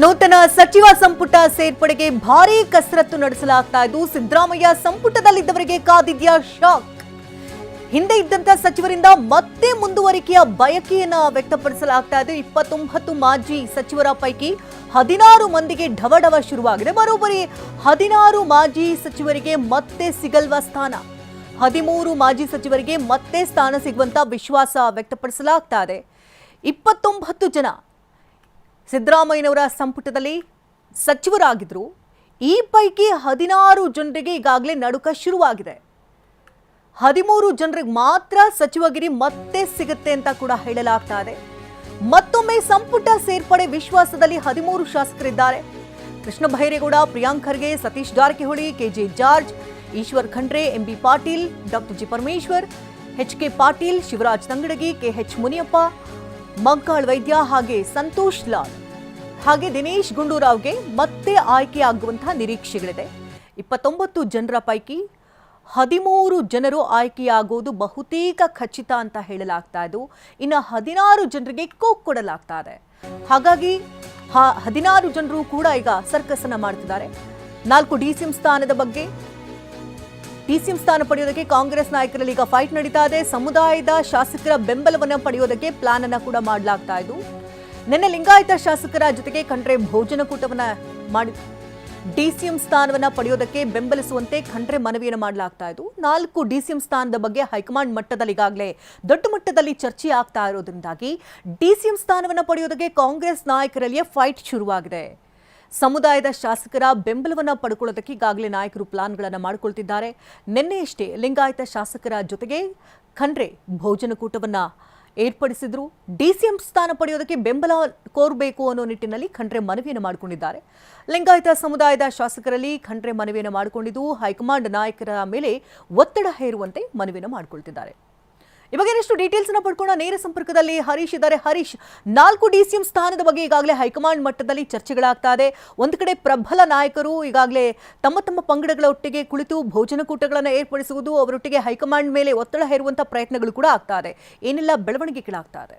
ನೂತನ ಸಚಿವ ಸಂಪುಟ ಸೇರ್ಪಡೆಗೆ ಭಾರೀ ಕಸರತ್ತು ನಡೆಸಲಾಗ್ತಾ ಇದ್ದು ಸಿದ್ದರಾಮಯ್ಯ ಸಂಪುಟದಲ್ಲಿದ್ದವರಿಗೆ ಕಾದಿದ್ಯಾ ಶಾಕ್. ಹಿಂದೆ ಇದ್ದಂತ ಸಚಿವರಿಂದ ಮತ್ತೆ ಮುಂದುವರಿಕೆಯ ಬಯಕೆಯನ್ನ ವ್ಯಕ್ತಪಡಿಸಲಾಗ್ತಾ ಇದೆ. 29 ಮಾಜಿ ಸಚಿವರ ಪೈಕಿ 16 ಮಂದಿಗೆ ಢವಢವ ಶುರುವಾಗಿದೆ. ಬರೋಬ್ಬರಿ 16 ಮಾಜಿ ಸಚಿವರಿಗೆ ಮತ್ತೆ ಸಿಗಲ್ವ ಸ್ಥಾನ. 13 ಮಾಜಿ ಸಚಿವರಿಗೆ ಮತ್ತೆ ಸ್ಥಾನ ಸಿಗುವಂತ ವಿಶ್ವಾಸ ವ್ಯಕ್ತಪಡಿಸಲಾಗ್ತಾ ಇದೆ. 29 ಜನ ಸಿದ್ದರಾಮಯ್ಯನವರ ಸಂಪುಟದಲ್ಲಿ ಸಚಿವರಾಗಿದ್ರು. ಈ ಪೈಕಿ 16 ಜನರಿಗೆ ಈಗಾಗಲೇ ನಡುಕ ಶುರುವಾಗಿದೆ. 13 ಜನರಿಗೆ ಮಾತ್ರ ಸಚಿವಗಿರಿ ಮತ್ತೆ ಸಿಗುತ್ತೆ ಅಂತ ಕೂಡ ಹೇಳಲಾಗ್ತಾ ಇದೆ. ಮತ್ತೊಮ್ಮೆ ಸಂಪುಟ ಸೇರ್ಪಡೆ ವಿಶ್ವಾಸದಲ್ಲಿ 13 ಶಾಸಕರಿದ್ದಾರೆ. Krishna Byregowda, Priyank Kharge, Satish Jarkiholi, KJ George, Eshwar Khandre, MB Patil, doctor G Parameshwar, HK. Patil, Shivaraj Tangadagi, KH Muniyappa, Mankal Vaidya ಹಾಗೆ ಸಂತೋಷ್ ಲಾಲ್ ಹಾಗೆ ದಿನೇಶ್ ಗುಂಡೂರಾವ್ಗೆ ಮತ್ತೆ ಆಯ್ಕೆಯಾಗುವಂತಹ ನಿರೀಕ್ಷೆಗಳಿದೆ. 29 ಜನರ ಪೈಕಿ 13 ಜನರು ಆಯ್ಕೆಯಾಗುವುದು ಬಹುತೇಕ ಖಚಿತ ಅಂತ ಹೇಳಲಾಗ್ತಾ ಇದ್ದು, ಇನ್ನು 16 ಜನರಿಗೆ ಕೋಕ್ ಕೊಡಲಾಗ್ತಾ ಇದೆ. ಹಾಗಾಗಿ 16 ಜನರು ಕೂಡ ಈಗ ಸರ್ಕಸ್ ಅನ್ನ ಮಾಡ್ತಿದ್ದಾರೆ. 4 ಡಿಸಿಎಂ ಸ್ಥಾನದ ಬಗ್ಗೆ ಡಿಸಿಎಂ ಸ್ಥಾನ ಪಡೆಯೋದಕ್ಕೆ ಕಾಂಗ್ರೆಸ್ ನಾಯಕರಲ್ಲಿ ಈಗ ಫೈಟ್ ನಡೀತಾ ಇದೆ. ಸಮುದಾಯದ ಶಾಸಕರ ಬೆಂಬಲವನ್ನು ಪಡೆಯೋದಕ್ಕೆ ಪ್ಲಾನ್ ಅನ್ನ ಕೂಡ ಮಾಡಲಾಗ್ತಾ ಇದ್ದು, ನಿನ್ನೆ ಲಿಂಗಾಯತ ಶಾಸಕರ ಜೊತೆಗೆ ಖಂಡ್ರೆ ಭೋಜನಕೂಟವನ್ನ ಮಾಡಿ ಡಿಸಿಎಂ ಸ್ಥಾನವನ್ನ ಪಡೆಯೋದಕ್ಕೆ ಬೆಂಬಲಿಸುವಂತೆ ಖಂಡ್ರೆ ಮನವಿಯನ್ನು ಮಾಡಲಾಗ್ತಾ ಇದ್ದು, 4 ಡಿಸಿಎಂ ಸ್ಥಾನದ ಬಗ್ಗೆ ಹೈಕಮಾಂಡ್ ಮಟ್ಟದಲ್ಲಿ ಈಗಾಗಲೇ ದೊಡ್ಡ ಮಟ್ಟದಲ್ಲಿ ಚರ್ಚೆ ಆಗ್ತಾ ಇರೋದ್ರಿಂದಾಗಿ ಡಿಸಿಎಂ ಸ್ಥಾನವನ್ನ ಪಡೆಯೋದಕ್ಕೆ ಕಾಂಗ್ರೆಸ್ ನಾಯಕರಲ್ಲಿಯೇ ಫೈಟ್ ಶುರುವಾಗಿದೆ. ಸಮುದಾಯದ ಶಾಸಕರ ಬೆಂಬಲವನ್ನು ಪಡ್ಕೊಳ್ಳೋದಕ್ಕೆ ಈಗಾಗಲೇ ನಾಯಕರು ಪ್ಲಾನ್ಗಳನ್ನು ಮಾಡಿಕೊಳ್ತಿದ್ದಾರೆ. ನಿನ್ನೆಯಷ್ಟೇ ಲಿಂಗಾಯತ ಶಾಸಕರ ಜೊತೆಗೆ ಖಂಡ್ರೆ ಭೋಜನಕೂಟವನ್ನ ಏರ್ಪಡಿಸಿದ್ರು. ಡಿಸಿಎಂ ಸ್ಥಾನ ಪಡೆಯೋದಕ್ಕೆ ಬೆಂಬಲ ಕೋರಬೇಕು ಅನ್ನೋ ನಿಟ್ಟಿನಲ್ಲಿ ಖಂಡ್ರೆ ಮನವಿಯನ್ನು ಮಾಡಿಕೊಂಡಿದ್ದಾರೆ. ಲಿಂಗಾಯತ ಸಮುದಾಯದ ಶಾಸಕರಲ್ಲಿ ಖಂಡ್ರೆ ಮನವಿಯನ್ನು ಮಾಡಿಕೊಂಡಿದ್ದು, ಹೈಕಮಾಂಡ್ ನಾಯಕರ ಮೇಲೆ ಒತ್ತಡ ಹೇರುವಂತೆ ಮನವಿಯನ್ನು ಮಾಡಿಕೊಳ್ತಿದ್ದಾರೆ. ಇವಾಗ ಇನ್ನಷ್ಟು ಡೀಟೇಲ್ಸ್ ಅನ್ನ ಪಡ್ಕೊಂಡು ನೇರ ಸಂಪರ್ಕದಲ್ಲಿ ಹರೀಶ್ ಇದ್ದಾರೆ. ಹರೀಶ್, 4 ಡಿಸಿಎಂ ಸ್ಥಾನದ ಬಗ್ಗೆ ಈಗಾಗಲೇ ಹೈಕಮಾಂಡ್ ಮಟ್ಟದಲ್ಲಿ ಚರ್ಚೆಗಳಾಗ್ತಾ ಇದೆ. ಒಂದು ಕಡೆ ಪ್ರಬಲ ನಾಯಕರು ಈಗಾಗಲೇ ತಮ್ಮ ತಮ್ಮ ಪಂಗಡಗಳ ಒಟ್ಟಿಗೆ ಕುಳಿತು ಭೋಜನಕೂಟಗಳನ್ನು ಏರ್ಪಡಿಸುವುದು, ಅವರೊಟ್ಟಿಗೆ ಹೈಕಮಾಂಡ್ ಮೇಲೆ ಒತ್ತಡ ಹೇರುವಂತಹ ಪ್ರಯತ್ನಗಳು ಕೂಡ ಆಗ್ತಾ ಇದೆ. ಏನೆಲ್ಲ ಬೆಳವಣಿಗೆಗಳಾಗ್ತಾ ಇದೆ?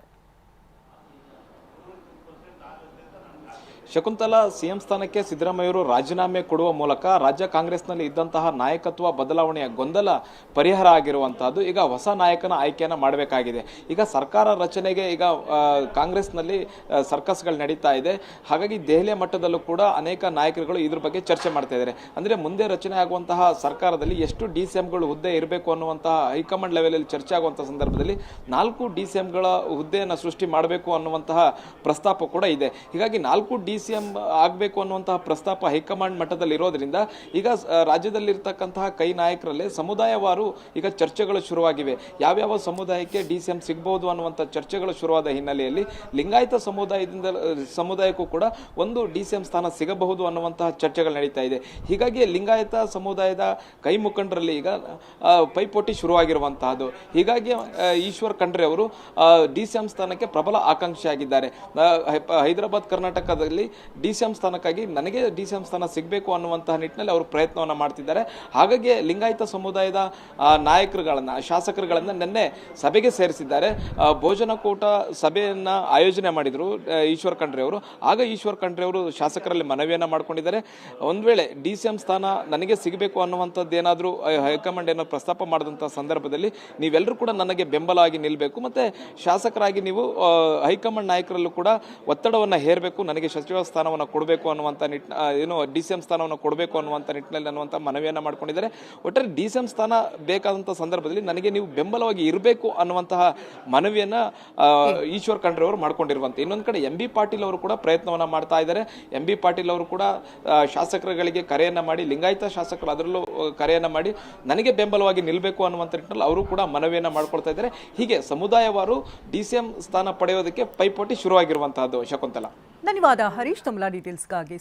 ಶಕುಂತಲಾ, ಸಿಎಂ ಸ್ಥಾನಕ್ಕೆ ಸಿದ್ದರಾಮಯ್ಯವರು ರಾಜೀನಾಮೆ ಕೊಡುವ ಮೂಲಕ ರಾಜ್ಯ ಕಾಂಗ್ರೆಸ್ನಲ್ಲಿ ಇದ್ದಂತಹ ನಾಯಕತ್ವ ಬದಲಾವಣೆಯ ಗೊಂದಲ ಪರಿಹಾರ ಆಗಿರುವಂತಹದ್ದು. ಈಗ ಹೊಸ ನಾಯಕನ ಆಯ್ಕೆಯನ್ನು ಮಾಡಬೇಕಾಗಿದೆ. ಈಗ ಸರ್ಕಾರ ರಚನೆಗೆ ಈಗ ಕಾಂಗ್ರೆಸ್ನಲ್ಲಿ ಸರ್ಕಸ್ಗಳು ನಡೀತಾ ಇದೆ. ಹಾಗಾಗಿ ದೆಹಲಿಯ ಮಟ್ಟದಲ್ಲೂ ಕೂಡ ಅನೇಕ ನಾಯಕರುಗಳು ಇದ್ರ ಬಗ್ಗೆ ಚರ್ಚೆ ಮಾಡ್ತಾ ಇದ್ದಾರೆ. ಅಂದ್ರೆ ಮುಂದೆ ರಚನೆ ಆಗುವಂತಹ ಸರ್ಕಾರದಲ್ಲಿ ಎಷ್ಟು ಡಿಸಿಎಂಗಳು ಹುದ್ದೆ ಇರಬೇಕು ಅನ್ನುವಂತಹ ಹೈಕಮಾಂಡ್ ಲೆವೆಲಲ್ಲಿ ಚರ್ಚೆ ಆಗುವಂತಹ ಸಂದರ್ಭದಲ್ಲಿ 4 ಡಿಸಿಎಂಗಳ ಹುದ್ದೆಯನ್ನು ಸೃಷ್ಟಿ ಮಾಡಬೇಕು ಅನ್ನುವಂತಹ ಪ್ರಸ್ತಾಪ ಕೂಡ ಇದೆ. ಹೀಗಾಗಿ 4 ಡಿಸಿಎಂ ಆಗಬೇಕು ಅನ್ನುವಂತಹ ಪ್ರಸ್ತಾಪ ಹೈಕಮಾಂಡ್ ಮಟ್ಟದಲ್ಲಿ ಇರೋದ್ರಿಂದ ಈಗ ರಾಜ್ಯದಲ್ಲಿರ್ತಕ್ಕಂತಹ ಕೈ ನಾಯಕರಲ್ಲೇ ಸಮುದಾಯವಾರು ಈಗ ಚರ್ಚೆಗಳು ಶುರುವಾಗಿವೆ. ಯಾವ್ಯಾವ ಸಮುದಾಯಕ್ಕೆ ಡಿಸಿಎಂ ಸಿಗಬಹುದು ಅನ್ನುವಂಥ ಚರ್ಚೆಗಳು ಶುರುವಾದ ಹಿನ್ನೆಲೆಯಲ್ಲಿ ಲಿಂಗಾಯತ ಸಮುದಾಯಕ್ಕೂ ಕೂಡ ಒಂದು ಡಿಸಿಎಂ ಸ್ಥಾನ ಸಿಗಬಹುದು ಅನ್ನುವಂತಹ ಚರ್ಚೆಗಳು ನಡೀತಾ ಇದೆ. ಹೀಗಾಗಿ ಲಿಂಗಾಯತ ಸಮುದಾಯದ ಕೈ ಮುಖಂಡರಲ್ಲಿ ಈಗ ಪೈಪೋಟಿ ಶುರುವಾಗಿರುವಂತಹದ್ದು. ಹೀಗಾಗಿ ಈಶ್ವರ್ ಖಂಡ್ರೆ ಅವರು ಡಿಸಿಎಂ ಸ್ಥಾನಕ್ಕೆ ಪ್ರಬಲ ಆಕಾಂಕ್ಷಿಯಾಗಿದ್ದಾರೆ. ಹೈದರಾಬಾದ್ ಕರ್ನಾಟಕದಲ್ಲಿ ಡಿಸಿಎಂ ಸ್ಥಾನಕ್ಕಾಗಿ ನನಗೆ ಡಿಸಿಎಂ ಸ್ಥಾನ ಸಿಗಬೇಕು ಅನ್ನುವಂತಹ ನಿಟ್ಟಿನಲ್ಲಿ ಅವರು ಪ್ರಯತ್ನವನ್ನು ಮಾಡ್ತಿದ್ದಾರೆ. ಹಾಗಾಗಿ ಲಿಂಗಾಯತ ಸಮುದಾಯದ ನಾಯಕರುಗಳನ್ನ ಶಾಸಕರುಗಳನ್ನ ನಿನ್ನೆ ಸಭೆಗೆ ಸೇರಿಸಿದ್ದಾರೆ. ಭೋಜನಕೂಟ ಸಭೆಯನ್ನ ಆಯೋಜನೆ ಮಾಡಿದ್ರು ಈಶ್ವರ್ ಖಂಡ್ರೆ ಅವರು. ಆಗ ಈಶ್ವರ್ ಖಂಡ್ರೆ ಅವರು ಶಾಸಕರಲ್ಲಿ ಮನವಿಯನ್ನ ಮಾಡ್ಕೊಂಡಿದ್ದಾರೆ. ಒಂದ್ ವೇಳೆ ಡಿಸಿಎಂ ಸ್ಥಾನ ನನಗೆ ಸಿಗಬೇಕು ಅನ್ನುವಂಥದ್ದು ಏನಾದರೂ ಹೈಕಮಾಂಡ್ ಏನೋ ಪ್ರಸ್ತಾಪ ಮಾಡಿದಂತಹ ಸಂದರ್ಭದಲ್ಲಿ ನೀವೆಲ್ಲರೂ ಕೂಡ ನನಗೆ ಬೆಂಬಲವಾಗಿ ನಿಲ್ಲಬೇಕು, ಮತ್ತೆ ಶಾಸಕರಾಗಿ ನೀವು ಹೈಕಮಾಂಡ್ ನಾಯಕರಲ್ಲೂ ಕೂಡ ಒತ್ತಡವನ್ನು ಹೇರಬೇಕು, ನನಗೆ ಸಚಿವ ಸ್ಥಾನವನ್ನು ಕೊಡಬೇಕು ಅನ್ನುವಂಥ ಏನು ಡಿಸಿಎಂ ಸ್ಥಾನವನ್ನು ಕೊಡಬೇಕು ಅನ್ನುವಂಥ ನಿಟ್ಟಿನಲ್ಲಿ ಅನ್ನುವಂಥ ಮನವಿಯನ್ನು ಮಾಡ್ಕೊಂಡಿದ್ದಾರೆ. ಒಟ್ಟಾರೆ ಡಿಸಿಎಂ ಸ್ಥಾನ ಬೇಕಾದಂಥ ಸಂದರ್ಭದಲ್ಲಿ ನನಗೆ ನೀವು ಬೆಂಬಲವಾಗಿ ಇರಬೇಕು ಅನ್ನುವಂತಹ ಮನವಿಯನ್ನ ಈಶ್ವರ್ ಖಂಡ್ರೆ ಅವರು ಮಾಡ್ಕೊಂಡಿರುವಂತೆ. ಇನ್ನೊಂದು ಕಡೆ ಎಂಬಿ ಪಾಟೀಲ್ ಅವರು ಕೂಡ ಪ್ರಯತ್ನವನ್ನ ಮಾಡ್ತಾ ಇದ್ದಾರೆ. ಎಂಬಿ ಪಾಟೀಲ್ ಅವರು ಕೂಡ ಶಾಸಕರುಗಳಿಗೆ ಕರೆಯನ್ನ ಮಾಡಿ, ಲಿಂಗಾಯತ ಶಾಸಕರು ಅದರಲ್ಲೂ ಕರೆಯನ್ನ ಮಾಡಿ ನನಗೆ ಬೆಂಬಲವಾಗಿ ನಿಲ್ಲಬೇಕು ಅನ್ನುವಂಥ ನಿಟ್ಟಿನಲ್ಲಿ ಅವರು ಕೂಡ ಮನವಿಯನ್ನ ಮಾಡ್ಕೊಳ್ತಾ ಇದ್ದಾರೆ. ಹೀಗೆ ಸಮುದಾಯವಾರು ಡಿಸಿಎಂ ಸ್ಥಾನ ಪಡೆಯೋದಕ್ಕೆ ಪೈಪೋಟಿ ಶುರುವಾಗಿರುವಂತಹದ್ದು. ಶಕುಂತಲಾ, ಧನ್ಯವಾದ ಹರೀಶ್, ತಮ್ಮ ಡೀಟೇಲ್ಸ್ಗಾಗಿ.